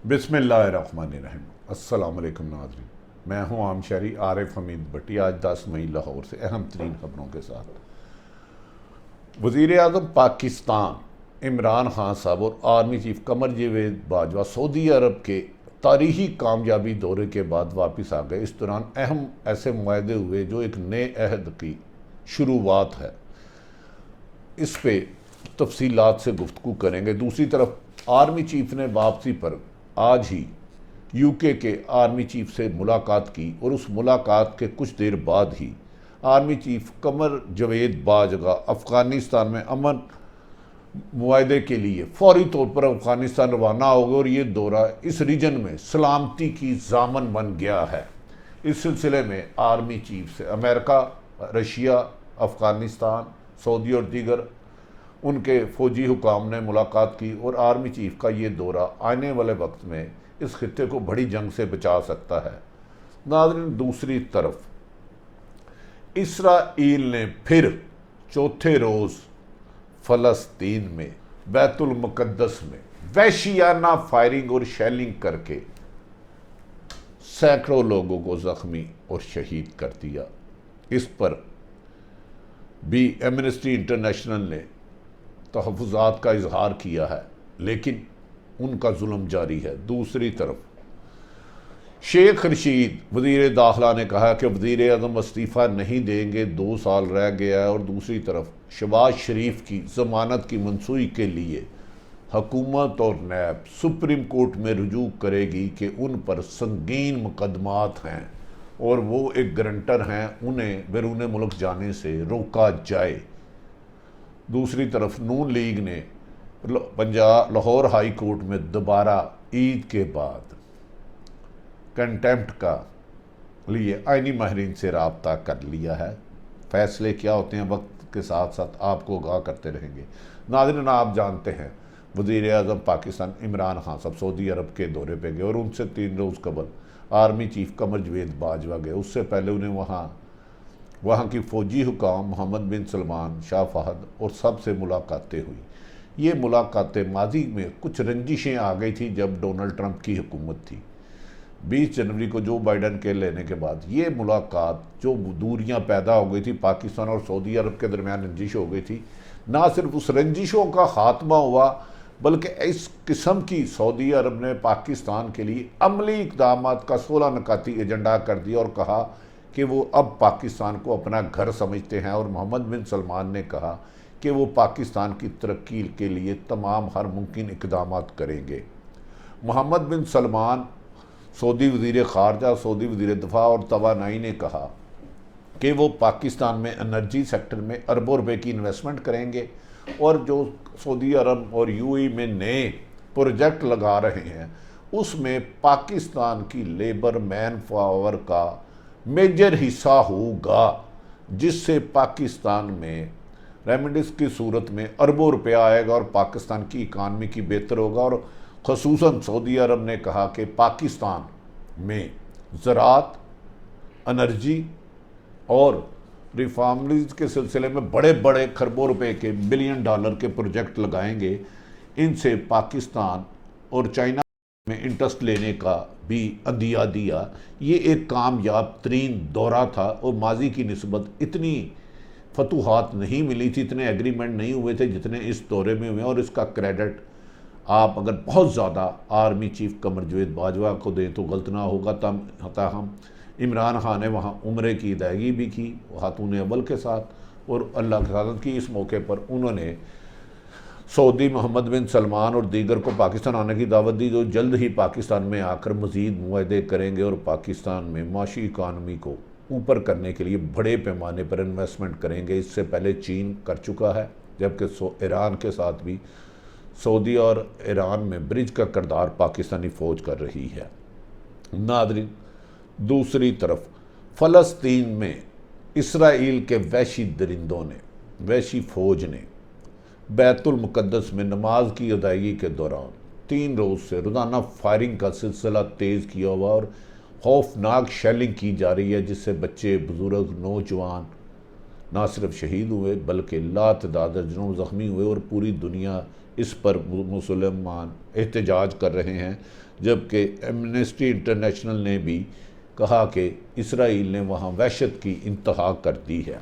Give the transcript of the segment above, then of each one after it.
बिस्मिल्लाहिर्रहमानिर्रहीम। अस्सलाम वालेकुम नाज़रीन, मैं हूं आम शहरी आरिफ हमीद भट्टी। आज 10 मई लाहौर से अहम तरीन खबरों के साथ। वज़ीर आज़म पाकिस्तान इमरान खान साहब और army chief Qamar Javed Bajwa Saudi अरब के तारीखी कामयाबी दौरे के बाद वापस आ गए। इस दौरान अहम ऐसे मुआहदे हुए जो एक नए अहद की शुरुआत है। इस पे तफसीलात से गुफ्तगू करेंगे। दूसरी तरफ आर्मी चीफ ने वापसी पर आज ही यूके के आर्मी चीफ से मुलाकात की और उस मुलाकात के कुछ देर बाद ही आर्मी चीफ कमर जावेद बाजवा अफ़गानिस्तान में अमन मुआहदे के लिए फौरी तौर पर अफ़गानिस्तान रवाना हो गए और ये दौरा इस रीजन में सलामती की जामन बन गया है। इस सिलसिले में आर्मी चीफ से अमेरिका, रशिया, अफ़गानिस्तान, सऊदी और दीगर उनके फ़ौजी हुकाम ने मुलाकात की और आर्मी चीफ का ये दौरा आने वाले वक्त में इस खित्ते को बड़ी जंग से बचा सकता है। नाज़रीन, दूसरी तरफ इसराइल ने फिर चौथे रोज़ फ़लस्तीन में बैतुल मुक़द्दस में वहशियाना फायरिंग और शेलिंग करके सैकड़ों लोगों को ज़ख्मी और शहीद कर दिया। इस पर भी एमनेस्टी इंटरनेशनल ने तहफ़्फ़ुज़ात का इजहार किया है, लेकिन उनका जुल्म जारी है। दूसरी तरफ शेख रशीद वज़ीर दाखिला ने कहा कि वज़ीर आज़म इस्तीफ़ा नहीं देंगे, 2 साल रह गया है। और दूसरी तरफ शहबाज शरीफ की ज़मानत की मनसूई के लिए हुकूमत और नैब सुप्रीम कोर्ट में रुजू करेगी कि उन पर संगीन मुकदमात हैं और वो एक गारंटर हैं, उन्हें बैरून मुल्क जाने से रोका जाए। दूसरी तरफ नून लीग ने पंजाब लाहौर हाई कोर्ट में दोबारा ईद के बाद कंटेम्प्ट का लिए आइनी माहिरीन से रब्ता कर लिया है। फैसले क्या होते हैं वक्त के साथ साथ आपको आगाह करते रहेंगे। नाज़रीन, आप जानते हैं वज़ीर आज़म पाकिस्तान इमरान खान साहब सऊदी अरब के दौरे पे गए और उनसे 3 रोज़ कबल आर्मी चीफ कमर जावेद बाजवा गए। उससे पहले उन्हें वहाँ की फ़ौजी हुकाम मोहम्मद बिन सलमान, शाह फहद और सब से मुलाकातें हुई। ये मुलाकातें माजी में कुछ रंजिशें आ गई थी जब डोनाल्ड ट्रंप की हुकूमत थी। 20 जनवरी को जो बाइडन के लेने के बाद ये मुलाकात, जो दूरियां पैदा हो गई थी पाकिस्तान और सऊदी अरब के दरमियान रंजिश हो गई थी, ना सिर्फ उस रंजिशों का ख़ात्मा हुआ बल्कि इस किस्म की सऊदी अरब ने पाकिस्तान के लिए अमली इक़दाम का 16 नकाती एजेंडा कर दिया और कहा कि वो अब पाकिस्तान को अपना घर समझते हैं। और मोहम्मद बिन सलमान ने कहा कि वो पाकिस्तान की तरक्की के लिए तमाम हर मुमकिन इक़दाम करेंगे। मोहम्मद बिन सलमान, सऊदी वज़ीर ख़ारजा, सऊदी वज़ीर दफ़ा और तवानाई ने कहा कि वो पाकिस्तान में एनर्जी सेक्टर में अरबों रुपए की इन्वेस्टमेंट करेंगे और जो सऊदी अरब और यूएई में नए प्रोजेक्ट लगा रहे हैं उसमें पाकिस्तान की लेबर मैन पावर का मेजर हिस्सा होगा, जिससे पाकिस्तान में रेमिडिस की सूरत में अरबों रुपया आएगा और पाकिस्तान की इकानमी की बेहतर होगा। और ख़ुसूसन सऊदी अरब ने कहा कि पाकिस्तान में ज़राअत, एनर्जी और रिफॉर्मरीज के सिलसिले में बड़े बड़े खरबों रुपए के $बिलियन के प्रोजेक्ट लगाएंगे। इनसे पाकिस्तान और चाइना में इंटरेस्ट लेने का भी अंदिया दिया। ये एक कामयाब तरीन दौरा था और माजी की निस्बत इतनी फतूहात नहीं मिली थी, इतने एग्रीमेंट नहीं हुए थे जितने इस दौरे में हुए। और इसका क्रेडिट आप अगर बहुत ज़्यादा आर्मी चीफ कमर जावेद बाजवा को दें तो गलत ना होगा। ताहम इमरान खान ने वहाँ उम्रे की अदायगी भी की खातून अव्वल के साथ और अल्लाह की हिफाजत की। इस मौके पर उन्होंने सऊदी मोहम्मद बिन सलमान और दीगर को पाकिस्तान आने की दावत दी, जो जल्द ही पाकिस्तान में आकर मज़ीद मुआहदे करेंगे और पाकिस्तान में माशी इकानमी को ऊपर करने के लिए बड़े पैमाने पर इन्वेस्टमेंट करेंगे। इससे पहले चीन कर चुका है, जबकि ईरान के साथ भी सऊदी और ईरान में ब्रिज का किरदार पाकिस्तानी फ़ौज कर रही है। नाज़रीन, दूसरी तरफ फ़लस्तीन में इसराइल के वहशी दरिंदों ने, वहशी फ़ौज ने बैतुल मुक़द्दस में नमाज की अदायगी के दौरान 3 रोज़ से रोज़ाना फायरिंग का सिलसिला तेज़ किया हुआ और खौफनाक शेलिंग की जा रही है, जिससे बच्चे, बुजुर्ग, नौजवान ना सिर्फ शहीद हुए बल्कि लातदाद दर्जनों ज़ख्मी हुए और पूरी दुनिया इस पर मुसलमान एहतजाज कर रहे हैं। जबकि एमनेस्टी इंटरनेशनल ने भी कहा कि इसराइल ने वहाँ वहशत की इंतहा कर दी है।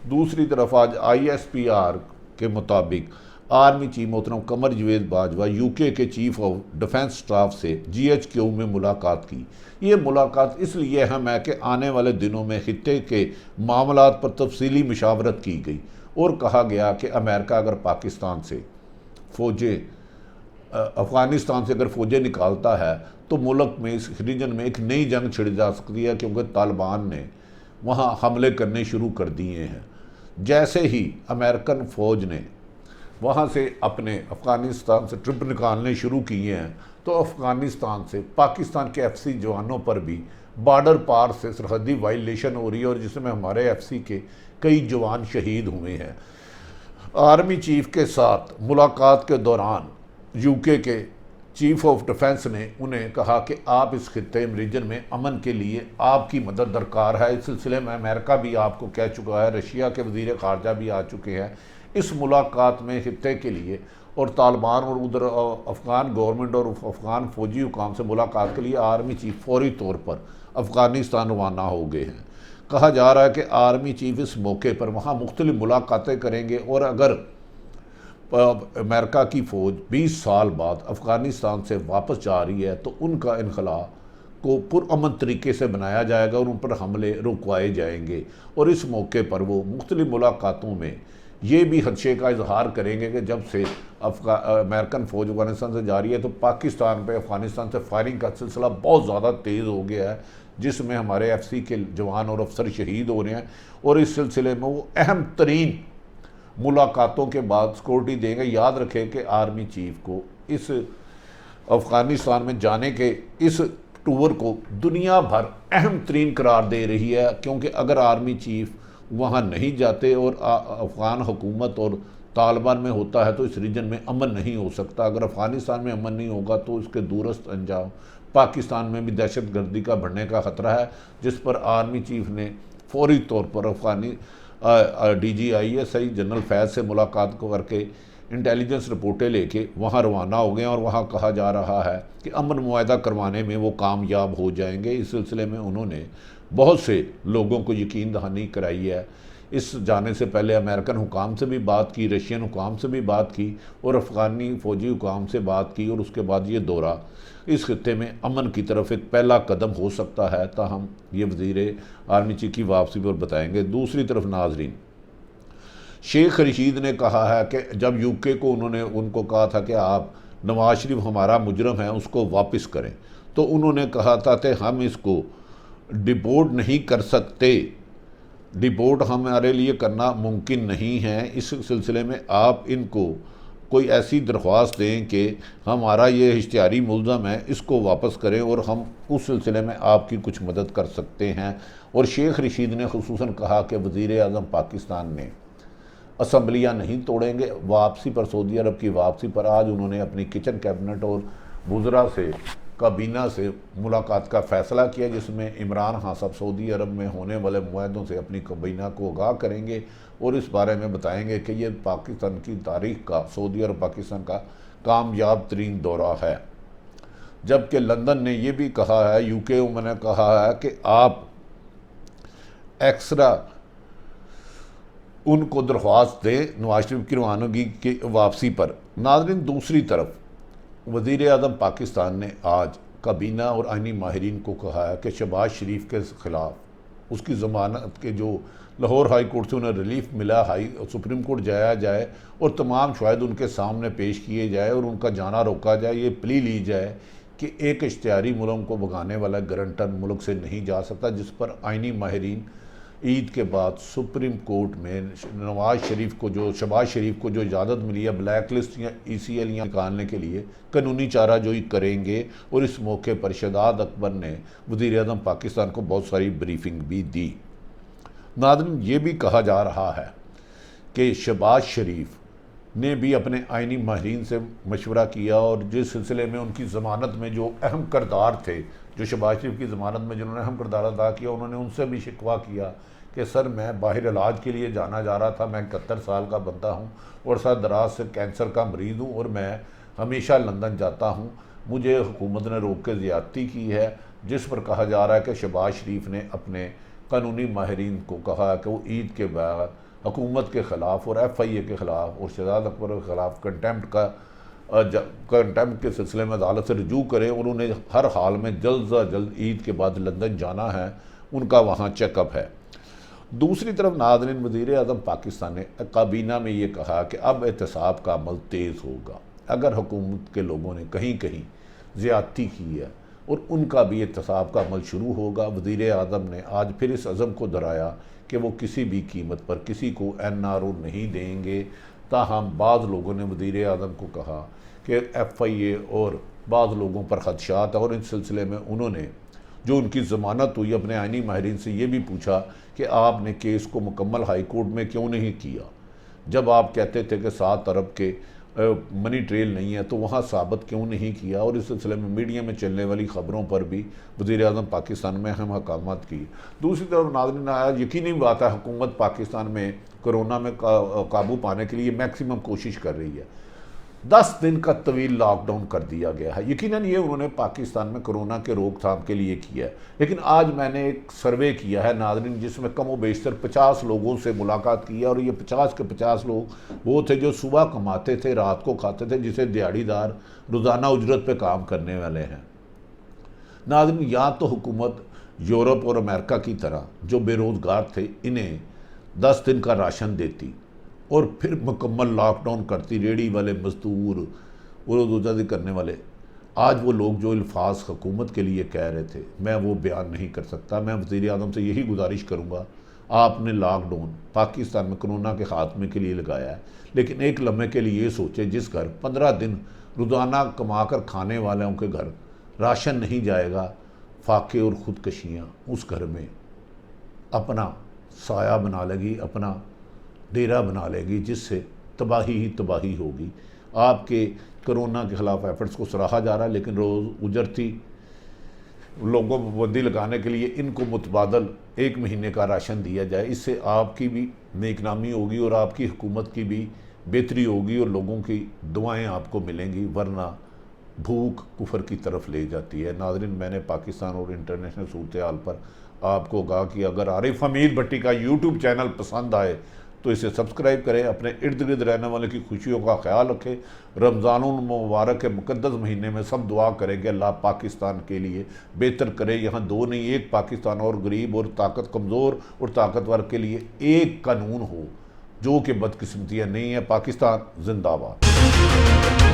दूसरी तरफ आज ISPR के मुताबिक आर्मी चीफ मोहतरम कमर जवेद बाजवा UK के चीफ ऑफ डिफेंस स्टाफ से GHQ में मुलाकात की। ये मुलाकात इसलिए अहम है कि आने वाले दिनों में खित्ते के मामलात पर तफसीली मशावरत की गई और कहा गया कि अमेरिका अगर पाकिस्तान से फ़ौजें अफ़गानिस्तान से अगर फ़ौजें निकालता है तो मुल्क में इस रीजन में एक नई जंग छिड़ जा सकती है, क्योंकि तालिबान ने वहाँ हमले करने शुरू कर दिए हैं। जैसे ही अमेरिकन फ़ौज ने वहाँ से अपने अफ़गानिस्तान से ट्रिप निकालने शुरू किए हैं तो अफ़गानिस्तान से पाकिस्तान के FC जवानों पर भी बॉर्डर पार से सरहदी वायलेशन हो रही है और जिसमें हमारे FC के कई जवान शहीद हुए हैं। आर्मी चीफ के साथ मुलाकात के दौरान UK के चीफ ऑफ डिफेंस ने उन्हें कहा कि आप इस खित्ते रीजन में अमन के लिए आपकी मदद दरकार है। इस सिलसिले में अमेरिका भी आपको कह चुका है, रशिया के वज़ीर ख़ारजा भी आ चुके हैं। इस मुलाकात में खित्ते के लिए और तालिबान और उधर अफ़गान गवर्नमेंट और अफ़गान फ़ौजी हुकाम से मुलाकात के लिए आर्मी चीफ फौरी तौर पर अफ़गानिस्तान रवाना हो गए हैं। कहा जा रहा है कि आर्मी चीफ इस मौके पर वहाँ मुख्तलिफ मुलाकातें करेंगे और अगर अमेरिका की फ़ौज 20 साल बाद अफ़गानिस्तान से वापस जा रही है तो उनका इनखला को पुरअमन तरीके से बनाया जाएगा और उन पर हमले रुकवाए जाएंगे। और इस मौके पर वो मुख्तलिफ मुलाकातों में ये भी खदशे का इजहार करेंगे कि जब से अमेरिकन फ़ौज अफ़गानिस्तान से जा रही है तो पाकिस्तान पे अफ़गानिस्तान से फायरिंग का सिलसिला बहुत ज़्यादा तेज़ हो गया है, जिसमें हमारे FC के जवान और अफसर शहीद हो रहे हैं। और इस सिलसिले में वो अहम तरीन मुलाकातों के बाद सिक्योरिटी देंगे। याद रखें कि आर्मी चीफ को इस अफ़गानिस्तान में जाने के इस टूर को दुनिया भर अहम तरीन करार दे रही है, क्योंकि अगर आर्मी चीफ वहाँ नहीं जाते और अफ़गान हुकूमत और तालिबान में होता है तो इस रीजन में अमन नहीं हो सकता। अगर अफ़गानिस्तान में अमन नहीं होगा तो इसके दूरस्थ अंजाम पाकिस्तान में भी दहशत गर्दी का बढ़ने का ख़तरा है, जिस पर आर्मी चीफ ने फौरी तौर पर अफ़गानी DG ISI जनरल फैज़ से मुलाकात करके इंटेलिजेंस रिपोर्टें लेके वहाँ रवाना हो गए और वहाँ कहा जा रहा है कि अमन मुआहदा करवाने में वो कामयाब हो जाएंगे। इस सिलसिले में उन्होंने बहुत से लोगों को यकीन दहानी कराई है। इस जाने से पहले अमेरिकन हुकाम से भी बात की, रशियन हुकाम से भी बात की और अफ़गानी फ़ौजी हुकाम से बात की, और उसके बाद ये दौरा इस खित्ते में अमन की तरफ एक पहला कदम हो सकता है। ताहम ये वज़ीर आर्मी चीफ की वापसी पर बताएंगे। दूसरी तरफ नाजरीन, शेख रशीद ने कहा है कि जब UK को उनको कहा था कि आप नवाज शरीफ हमारा मुजरम है उसको वापस करें, तो उन्होंने कहा था कि हम इसको डिपोर्ट नहीं कर सकते, डिपोर्ट हमारे लिए करना मुमकिन नहीं है। इस सिलसिले में आप इनको कोई ऐसी दरख्वास्त दें कि हमारा ये इश्तिहारी मुल्ज़म है, इसको वापस करें और हम उस सिलसिले में आपकी कुछ मदद कर सकते हैं। और शेख रशीद ने खुसूसन कहा कि वज़ीर आज़म पाकिस्तान ने असम्बलियाँ नहीं तोड़ेंगे। वापसी पर, सऊदी अरब की वापसी पर आज उन्होंने अपनी किचन कैबिनेट और वज़रा से काबीना से मुलाकात का फ़ैसला किया, जिसमें इमरान खान साहब सऊदी अरब में होने वाले मुआहदों से अपनी काबीना को आगाह करेंगे और इस बारे में बताएंगे कि ये पाकिस्तान की तारीख़ का, सऊदी अरब पाकिस्तान का कामयाब तरीन दौरा है। जबकि लंदन ने यह भी कहा है, UK ने कहा है कि आप एक्स्ट्रा उनको दरख्वास्त दें नवाज शरीफ की रवानगी की वापसी पर। नाज़रीन, दूसरी तरफ वज़ीर आज़म पाकिस्तान ने आज काबीना और आइनी माहिरीन को कहा है कि शहबाज शरीफ के ख़िलाफ़ उसकी ज़मानत के जो लाहौर हाई कोर्ट से उन्हें रिलीफ मिला, सुप्रीम कोर्ट जाया जाए और तमाम शवाहिद उनके सामने पेश किए जाए और उनका जाना रोका जाए। ये प्ली ली जाए कि एक इश्तिहारी मुल्क को भगाने वाला गारंटर मुल्क से नहीं जा सकता, जिस पर आइनी माहिरीन ईद के बाद सुप्रीम कोर्ट में नवाज शरीफ को शहबाज शरीफ को जो इजाज़त मिली है ब्लैक लिस्ट या ECL निकालने के लिए कानूनी चाराजोई करेंगे। और इस मौके पर शहजाद अकबर ने वज़ीर आज़म पाकिस्तान को बहुत सारी ब्रीफिंग भी दी। नाज़रीन, ये भी कहा जा रहा है कि शहबाज शरीफ ने भी अपने आइनी माहिरीन से मशवरा किया और जिस सिलसिले में उनकी ज़मानत में जो अहम किरदार थे, जो शहबाज शरीफ की ज़मानत में जिन्होंने अहम किरदार अदा किया, उन्होंने उनसे भी शिकवा किया कि सर मैं बाहर इलाज के लिए जाना जा रहा था, मैं 71 साल का बंदा हूँ और सर दराज से कैंसर का मरीज़ हूँ और मैं हमेशा लंदन जाता हूँ, मुझे हुकूमत ने रोक के ज़्यादती की है। जिस पर कहा जा रहा है कि शहबाज शरीफ ने अपने कानूनी माहिरीन को कहा कि वो ईद के बाद हुकूमत के ख़िलाफ़ और FIA के ख़िलाफ़ और शहजाद अकबर के ख़िलाफ़ कंटेम्प्ट के सिलसिले में अदालत से रजू करें। उन्होंने हर हाल में जल्द से जल्द ईद के बाद लंदन जाना है, उनका वहाँ चेकअप है। दूसरी तरफ नाज़रीन, वज़ीर-ए-आज़म पाकिस्तान ने काबीना में ये कहा कि अब एहतसाब का अमल तेज़ होगा। अगर हुकूमत के लोगों ने कहीं कहीं ज़्यादती की है और उनका भी एहतसाब का अमल शुरू होगा। वज़ीर-ए-आज़म ने आज फिर इस अज़म को दोहराया कि वो किसी भी कीमत पर किसी को NRO नहीं देंगे। ताहम बाज़ लोगों ने वज़ीर-ए-आज़म को कहा कि FIA और बाज़ लोगों पर ख़दशात है और इस सिलसिले में उन्होंने जो उनकी ज़मानत हुई अपने आइनी माहिरीन से ये भी पूछा कि आपने केस को मुकम्मल हाई कोर्ट में क्यों नहीं किया, जब आप कहते थे कि 7 अरब के मनी ट्रेल नहीं है तो वहाँ साबित क्यों नहीं किया। और इस सिलसिले में मीडिया में चलने वाली ख़बरों पर भी वज़ीर-ए-आज़म पाकिस्तान में अहम हकामत की। दूसरी तरफ नाज़रीन, आया यकीनी बात है हुकूमत पाकिस्तान में कोरोना में काबू पाने के लिए मैक्सिमम कोशिश कर रही है। 10 दिन का तवील लॉकडाउन कर दिया गया है। यकीनन ये उन्होंने पाकिस्तान में कोरोना के रोकथाम के लिए किया है। लेकिन आज मैंने एक सर्वे किया है नाज़रीन, जिसमें कम व बेशतर 50 लोगों से मुलाकात की है और ये 50 के 50 लोग वो थे जो सुबह कमाते थे, रात को खाते थे, जिसे दिहाड़ीदार रोज़ाना उजरत पे काम करने वाले हैं। नाज़रीन, या तो हुकूमत यूरोप और अमेरिका की तरह जो बेरोज़गार थे इन्हें 10 दिन का राशन देती और फिर मुकम्मल लॉकडाउन करती। रेडी वाले मजदूर और रोज़ादी करने वाले, आज वो लोग जो अल्फाज हुकूमत के लिए कह रहे थे मैं वो बयान नहीं कर सकता। मैं वज़ीर-ए-आज़म से यही गुजारिश करूँगा, आपने लॉकडाउन पाकिस्तान में कोरोना के ख़ात्मे के लिए लगाया है, लेकिन एक लम्हे के लिए ये सोचे जिस घर 15 दिन रोज़ाना कमा कर खाने वालों के घर राशन नहीं जाएगा, फाके और ख़ुदकशियाँ उस घर में अपना साया बना लेगी, अपना डेरा बना लेगी, जिससे तबाही ही तबाही होगी। आपके कोरोना के ख़िलाफ़ एफर्ट्स को सराहा जा रहा है, लेकिन रोज़ उजरती लोगों को बंदी लगाने के लिए इनको मुतबादल 1 महीने का राशन दिया जाए। इससे आपकी भी नेकनामी होगी और आपकी हुकूमत की भी बेहतरी होगी और लोगों की दुआएं आपको मिलेंगी, वरना भूख कुफर की तरफ ले जाती है। नाज़रीन, मैंने पाकिस्तान और इंटरनेशनल सूरत हाल पर आपको कहा कि अगर आरिफ हमीद भट्टी का यूट्यूब चैनल पसंद आए तो इसे सब्सक्राइब करें, अपने इर्द गिर्द रहने वाले की खुशियों का ख्याल रखें। रमज़ानुल मुबारक के मुक़द्दस महीने में सब दुआ करें कि अल्लाह पाकिस्तान के लिए बेहतर करे। यहाँ 2 नहीं, एक पाकिस्तान और गरीब और कमज़ोर और ताकतवर के लिए एक कानून हो, जो कि बदकिस्मतियाँ नहीं है। पाकिस्तान जिंदाबाद।